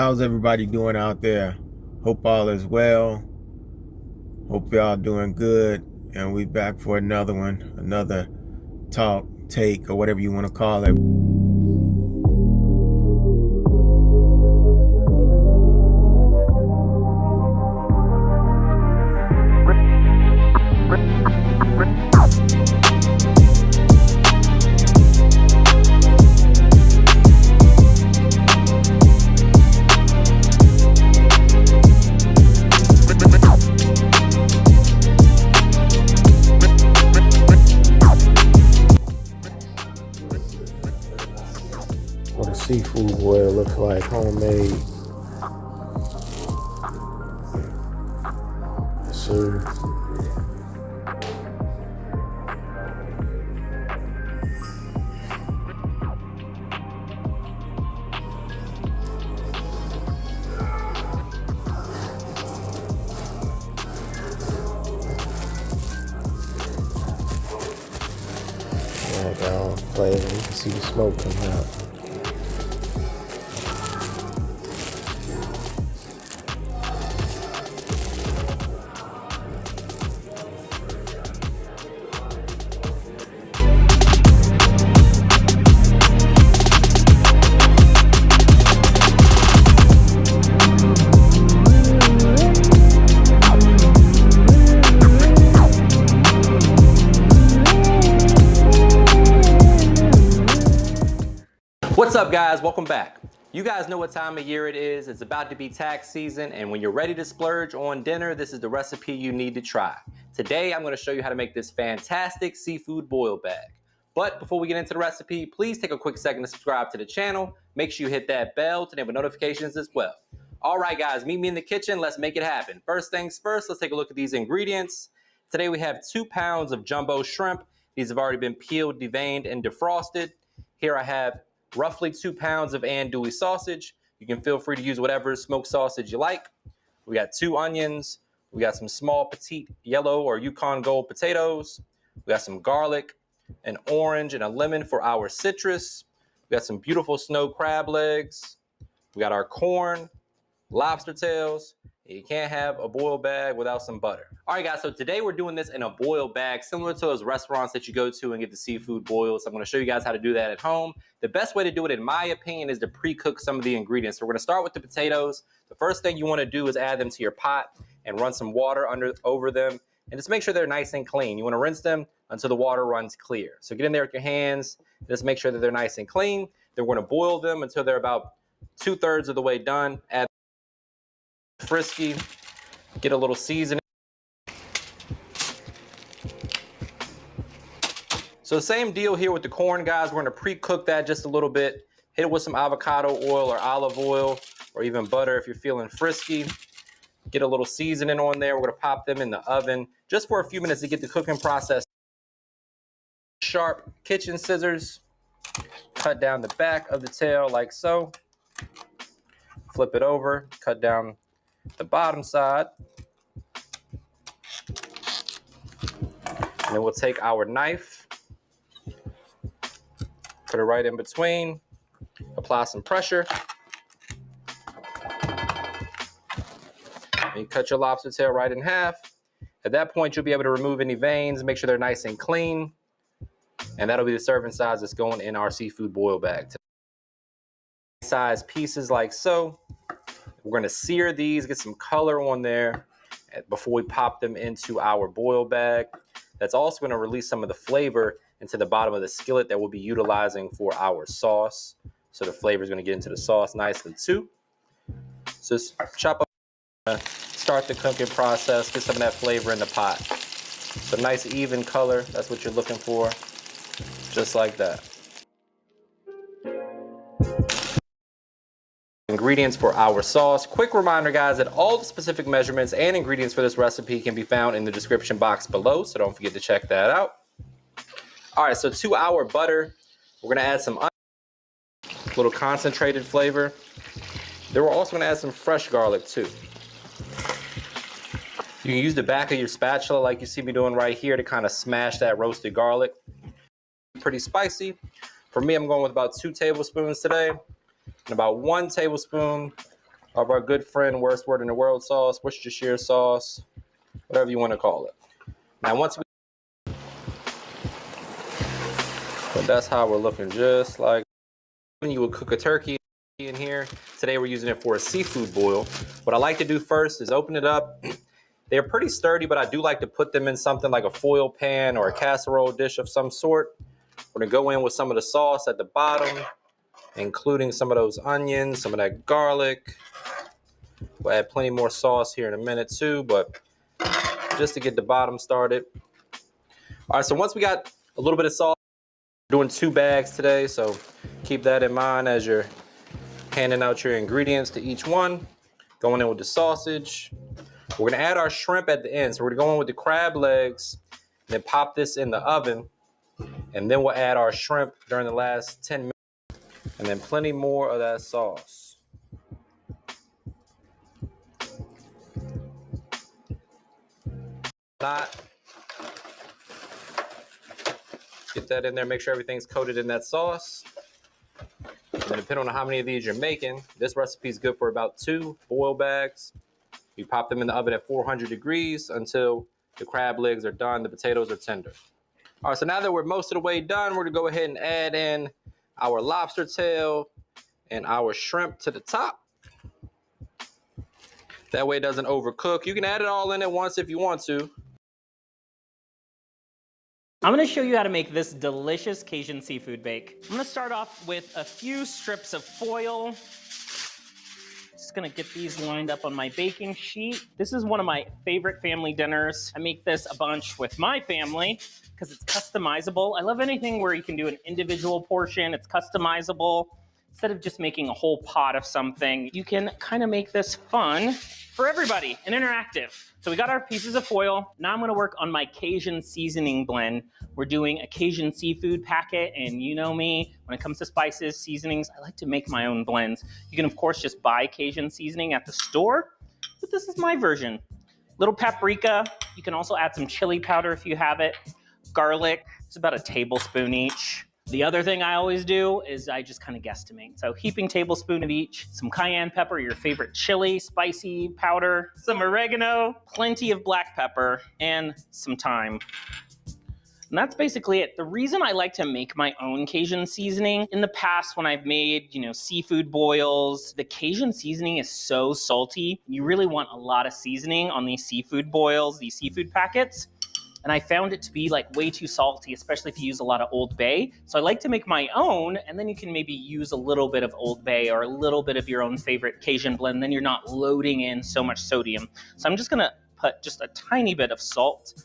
How's everybody doing out there? Hope all is well. Hope y'all doing good. And we back for another one, another talk, take, or whatever you want to call it. What a seafood boil looks like, homemade. Yes, sir. Yeah, got all the flavor. You can see the smoke coming out. What's up, guys? Welcome back. You guys know what time of year it is. It's about to be tax season, and when you're ready to splurge on dinner, this is the recipe you need to try. Today, I'm going to show you how to make this fantastic seafood boil bag. But before we get into the recipe, please take a quick second to subscribe to the channel. Make sure you hit that bell to enable notifications as well. All right, guys, meet me in the kitchen. Let's make it happen. First things first, let's take a look at these ingredients. Today, we have 2 pounds of jumbo shrimp. These have already been peeled, deveined, and defrosted. Here I have roughly 2 pounds of andouille sausage. You can feel free to use whatever smoked sausage you like. We got 2 onions. We got some small petite yellow or Yukon Gold potatoes. We got some garlic, an orange, and a lemon for our citrus. We got some beautiful snow crab legs. We got our corn, lobster tails. You can't have a boil bag without some butter. All right, guys, so today we're doing this in a boil bag, similar to those restaurants that you go to and get the seafood boils. I'm gonna show you guys how to do that at home. The best way to do it, in my opinion, is to pre-cook some of the ingredients. So we're gonna start with the potatoes. The first thing you wanna do is add them to your pot and run some water over them. And just make sure they're nice and clean. You wanna rinse them until the water runs clear. So get in there with your hands, just make sure that they're nice and clean. Then we're gonna boil them until they're about 2/3 of the way done. Add frisky, get a little seasoning. So same deal here with the corn, guys. We're gonna pre-cook that just a little bit. Hit it with some avocado oil or olive oil or even butter if you're feeling frisky. Get a little seasoning on there. We're gonna pop them in the oven just for a few minutes to get the cooking process. Sharp kitchen scissors. Cut down the back of the tail like so. Flip it over, cut down the bottom side. And then we'll take our knife, put it right in between, apply some pressure. And you cut your lobster tail right in half. At that point, you'll be able to remove any veins, make sure they're nice and clean. And that'll be the serving size that's going in our seafood boil bag. Size pieces like so. We're gonna sear these, get some color on there before we pop them into our boil bag. That's also gonna release some of the flavor into the bottom of the skillet that we'll be utilizing for our sauce. So the flavor is gonna get into the sauce nicely too. So just chop up, start the cooking process, get some of that flavor in the pot. So nice even color, that's what you're looking for, just like that. Ingredients for our sauce. Quick reminder, guys, that all the specific measurements and ingredients for this recipe can be found in the description box below, so don't forget to check that out. All right, so to our butter, we're gonna add some onion, a little concentrated flavor. Then we're also gonna add some fresh garlic too. You can use the back of your spatula like you see me doing right here to kind of smash that roasted garlic. Pretty spicy. For me, I'm going with about 2 tablespoons today. And about 1 tablespoon of our good friend, worst word in the world sauce, Worcestershire sauce, whatever you want to call it. Now, but that's how we're looking, just like when you would cook a turkey in here. Today we're using it for a seafood boil. What I like to do first is open it up. They're pretty sturdy, but I do like to put them in something like a foil pan or a casserole dish of some sort. We're gonna go in with some of the sauce at the bottom, including some of those onions, some of that garlic. We'll add plenty more sauce here in a minute too, but just to get the bottom started. All right, so once we got a little bit of sauce, we're doing 2 bags today, so keep that in mind as you're handing out your ingredients to each one. Going in with the sausage. We're gonna add our shrimp at the end. So we're gonna go in with the crab legs, then pop this in the oven, and then we'll add our shrimp during the last 10 minutes, and then plenty more of that sauce. Get that in there, make sure everything's coated in that sauce. And then depending on how many of these you're making, this recipe is good for about 2 boil bags. You pop them in the oven at 400 degrees until the crab legs are done, the potatoes are tender. All right, so now that we're most of the way done, we're gonna go ahead and add in our lobster tail and our shrimp to the top. That way it doesn't overcook. You can add it all in at once if you want to. I'm gonna show you how to make this delicious Cajun seafood bake. I'm gonna start off with a few strips of foil. Just gonna get these lined up on my baking sheet. This is one of my favorite family dinners. I make this a bunch with my family because it's customizable. I love anything where you can do an individual portion, it's customizable. Instead of just making a whole pot of something, you can kind of make this fun for everybody and interactive. So we got our pieces of foil. Now I'm gonna work on my Cajun seasoning blend. We're doing a Cajun seafood packet, and you know me, when it comes to spices, seasonings, I like to make my own blends. You can of course just buy Cajun seasoning at the store, but this is my version. Little paprika, you can also add some chili powder if you have it. Garlic, it's about a tablespoon each. The other thing I always do is I just kind of guesstimate. So heaping tablespoon of each, some cayenne pepper, your favorite chili, spicy powder, some oregano, plenty of black pepper, and some thyme. And that's basically it. The reason I like to make my own Cajun seasoning, in the past when I've made, seafood boils, the Cajun seasoning is so salty. You really want a lot of seasoning on these seafood boils, these seafood packets. And I found it to be like way too salty, especially if you use a lot of Old Bay. So I like to make my own, and then you can maybe use a little bit of Old Bay or a little bit of your own favorite Cajun blend. Then you're not loading in so much sodium. So I'm just gonna put just a tiny bit of salt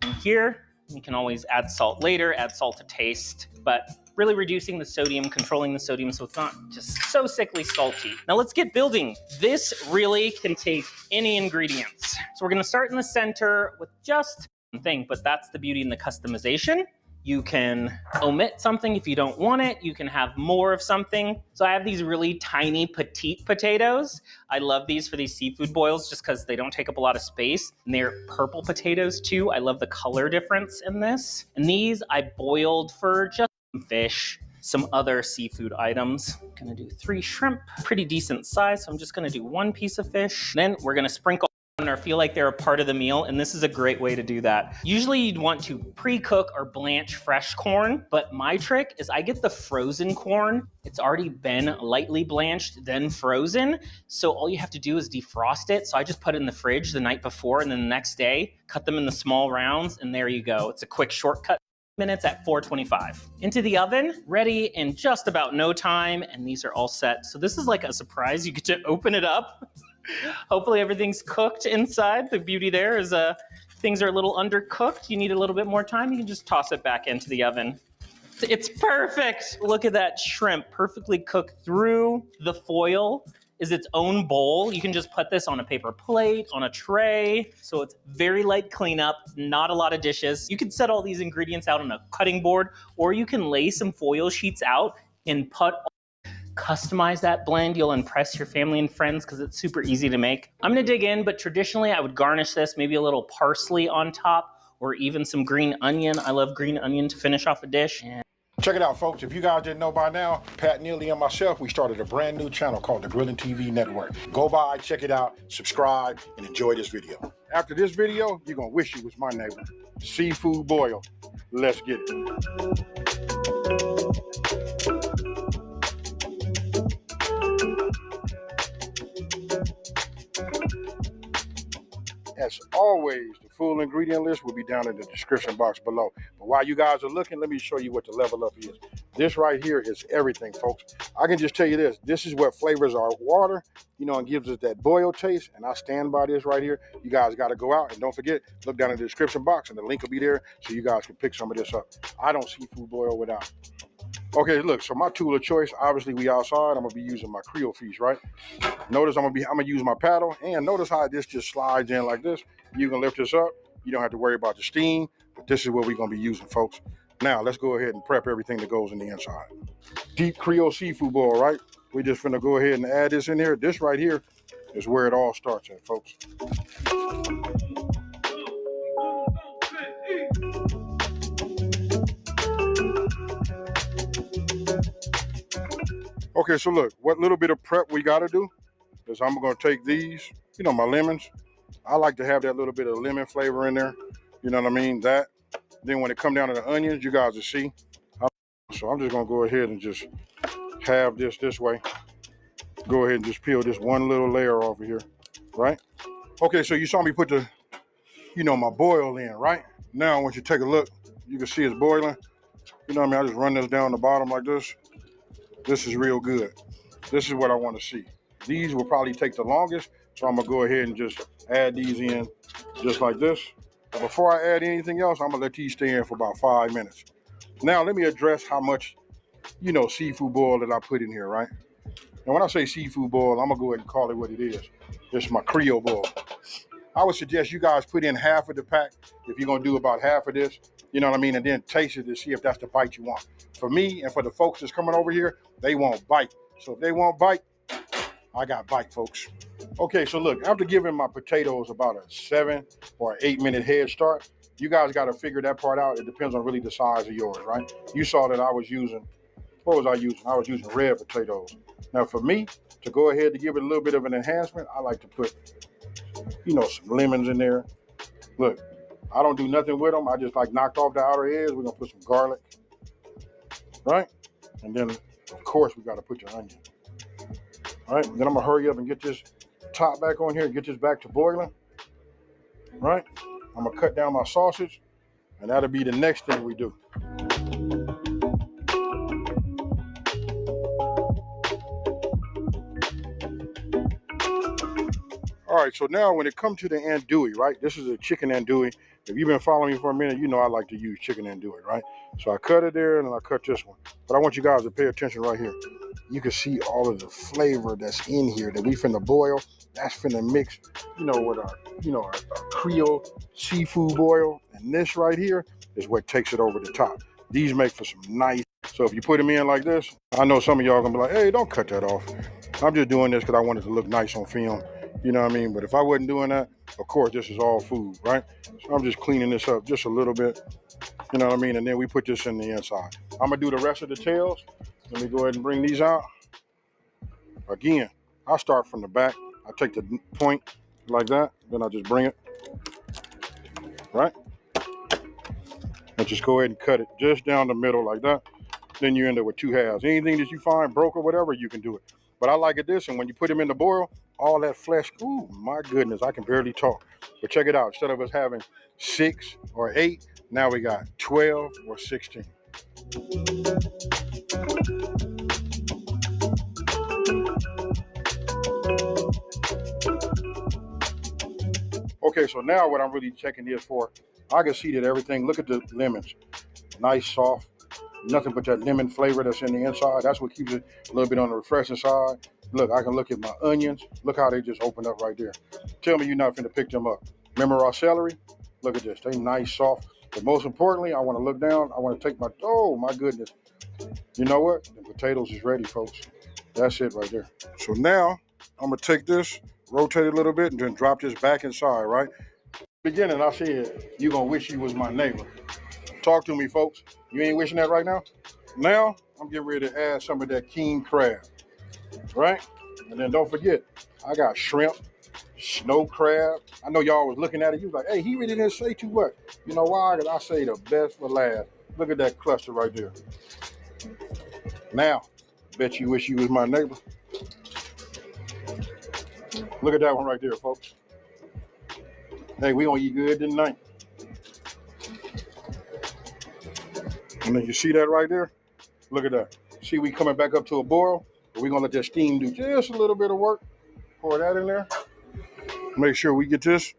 in here. You can always add salt later, add salt to taste, but really reducing the sodium, controlling the sodium so it's not just so sickly salty. Now let's get building. This really can take any ingredients. So we're gonna start in the center with just thing, but that's the beauty in the customization. You can omit something if you don't want it. You can have more of something. So I have these really tiny petite potatoes. I love these for these seafood boils just because they don't take up a lot of space. And they're purple potatoes too. I love the color difference in this. And these I boiled for just some fish, some other seafood items. I'm gonna do 3 shrimp, pretty decent size. So I'm just gonna do 1 piece of fish. Then we're gonna sprinkle or feel like they're a part of the meal, and this is a great way to do that. Usually you'd want to pre-cook or blanch fresh corn, but my trick is I get the frozen corn. It's already been lightly blanched, then frozen, so all you have to do is defrost it. So I just put it in the fridge the night before, and then the next day, cut them in the small rounds, and there you go. It's a quick shortcut. Minutes at 425. Into the oven, ready in just about no time, and these are all set. So this is like a surprise. You get to open it up. Hopefully everything's cooked inside. The beauty there is things are a little undercooked. You need a little bit more time. You can just toss it back into the oven. It's perfect. Look at that shrimp, perfectly cooked through. The foil is its own bowl. You can just put this on a paper plate, on a tray. So it's very light cleanup, not a lot of dishes. You can set all these ingredients out on a cutting board, or you can lay some foil sheets out and customize that blend. You'll impress your family and friends because it's super easy to make. I'm gonna dig in, but traditionally I would garnish this, maybe a little parsley on top, or even some green onion. I love green onion to finish off a dish. And Check it out, folks. If you guys didn't know by now, Pat Neely and myself, we started a brand new channel called the Grilling TV Network. Go by, check it out, subscribe, and enjoy this video. After this video, you're going to wish you was my neighbor. Seafood boil. Let's get it. As always, the full ingredient list will be down in the description box below. But while you guys are looking, let me show you what the level up is. This right here is everything, folks. I can just tell you this. This is what flavors our water, you know, and gives us that boil taste. And I stand by this right here. You guys got to go out and don't forget, look down in the description box and the link will be there so you guys can pick some of this up. I don't seafood boil without. Okay, look, so my tool of choice, obviously we outside. I'm going to be using my Creole fish, right? Notice I'm gonna use my paddle, and notice how this just slides in like this. You can lift this up. You don't have to worry about the steam, but this is what we're gonna be using, folks. Now let's go ahead and prep everything that goes in the inside. Deep Creole seafood boil, right? We're just gonna go ahead and add this in here. This right here is where it all starts at, folks. Okay, so look, what little bit of prep we gotta do is I'm gonna take these, you know, my lemons. I like to have that little bit of lemon flavor in there. You know what I mean? That. Then when it come down to the onions, you guys will see. So I'm just gonna go ahead and just have this way. Go ahead and just peel this one little layer off of here, right? Okay, so you saw me put the, you know, my boil in, right? Now, once you take a look, you can see it's boiling. You know what I mean? I just run this down the bottom like this. This is real good. This is what I want to see. These will probably take the longest, so I'm gonna go ahead and just add these in just like this. But before I add anything else, I'm gonna let these stay in for about 5 minutes. Now let me address how much, you know, seafood boil that I put in here, right? And when I say seafood boil, I'm gonna go ahead and call it what it is. It's my Creole boil. I would suggest you guys put in half of the pack if you're gonna do about half of this, you know what I mean, and then taste it to see if that's the bite you want. For me and for the folks that's coming over here, they won't bite. So if they won't bite, I got bite, folks. Okay, so look, after giving my potatoes about a 7 or 8 minute head start, you guys got to figure that part out. It depends on really the size of yours, right? You saw that I was using, what was I using? I was using red potatoes. Now for me, to go ahead to give it a little bit of an enhancement, I like to put, you know, some lemons in there. Look, I don't do nothing with them. I just like knocked off the outer edge. We're going to put some garlic, right? And then, of course, we got to put your onion. All right, then I'm gonna hurry up and get this top back on here and get this back to boiling. Right, I'm gonna cut down my sausage, and that'll be the next thing we do. All right, so now when it comes to the andouille, right, this is a chicken andouille. If you've been following me for a minute, you know I like to use chicken andouille, right? So I cut it there, and then I cut this one. But I want you guys to pay attention right here. You can see all of the flavor that's in here that we finna boil. That's finna mix, you know, with our, you know, our Creole seafood boil. And this right here is what takes it over the top. These make for some nice. So if you put them in like this, I know some of y'all gonna be like, hey, don't cut that off. I'm just doing this because I wanted to look nice on film. You know what I mean? But if I wasn't doing that, of course, this is all food, right? So I'm just cleaning this up just a little bit. You know what I mean? And then we put this in the inside. I'm gonna do the rest of the tails. Let me go ahead and bring these out. Again, I start from the back. I take the point like that, then I just bring it, right? And just go ahead and cut it just down the middle like that. Then you end up with 2 halves. Anything that you find broke or whatever, you can do it. But I like it this, and when you put them in the boil, all that flesh, ooh, my goodness, I can barely talk. But check it out, instead of us having 6 or 8, now we got 12 or 16. Okay, so now what I'm really checking this for, I can see that everything, look at the lemons, nice, soft, nothing but that lemon flavor that's in the inside. That's what keeps it a little bit on the refreshing side. Look, I can look at my onions. Look how they just open up right there. Tell me you're not finna pick them up. Remember our celery? Look at this, they nice, soft. But most importantly, I wanna look down, I wanna take my, oh my goodness. You know what? The potatoes is ready, folks. That's it right there. So now, I'm gonna take this, rotate it a little bit, and then drop this back inside, right? Beginning, I said, you're gonna wish you was my neighbor. Talk to me, folks. You ain't wishing that right now? Now, I'm getting ready to add some of that king crab, right? And then don't forget, I got shrimp, snow crab. I know y'all was looking at it. You was like, hey, he really didn't say too much. You know why? Because I say the best for last. Look at that cluster right there. Now, bet you wish you was my neighbor. Look at that one right there, folks. Hey, we gonna eat good tonight. And then you see that right there? Look at that. See, we coming back up to a boil. We're gonna let that steam do just a little bit of work. Pour that in there. Make sure we get this,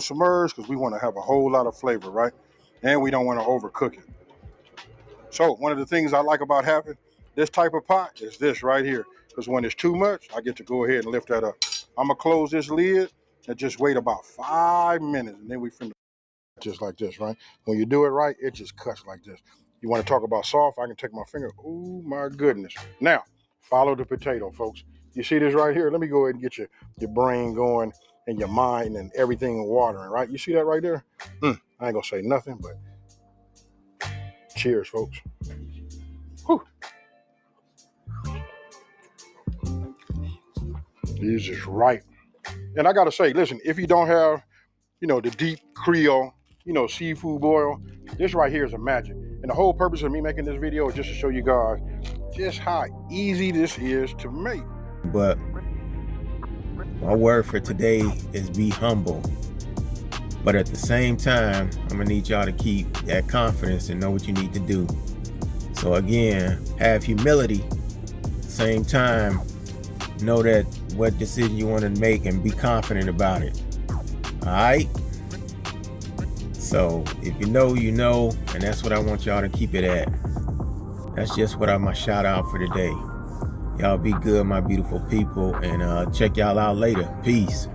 submerged, because we want to have a whole lot of flavor, right? And we don't want to overcook it. So one of the things I like about having this type of pot is this right here. Because when it's too much, I get to go ahead and lift that up. I'm gonna close this lid and just wait about 5 minutes, and then we finna just like this, right? When you do it right, it just cuts like this. You want to talk about soft? I can take my finger. Oh my goodness! Now follow the potato, folks. You see this right here? Let me go ahead and get your brain going and your mind and everything watering, right? You see that right there? I ain't gonna say nothing, but cheers, folks. Whew. This is right. And I gotta say, listen, if you don't have, the deep Creole, seafood boil, this right here is a magic. And the whole purpose of me making this video is just to show you guys just how easy this is to make. But my word for today is be humble. But at the same time, I'm gonna need y'all to keep that confidence and know what you need to do. So again, have humility. Same time, know that what decision you want to make and be confident about it. All right? So if you know, and that's what I want y'all to keep it at. That's just what my shout out for today. Y'all be good, my beautiful people, and check y'all out later. Peace.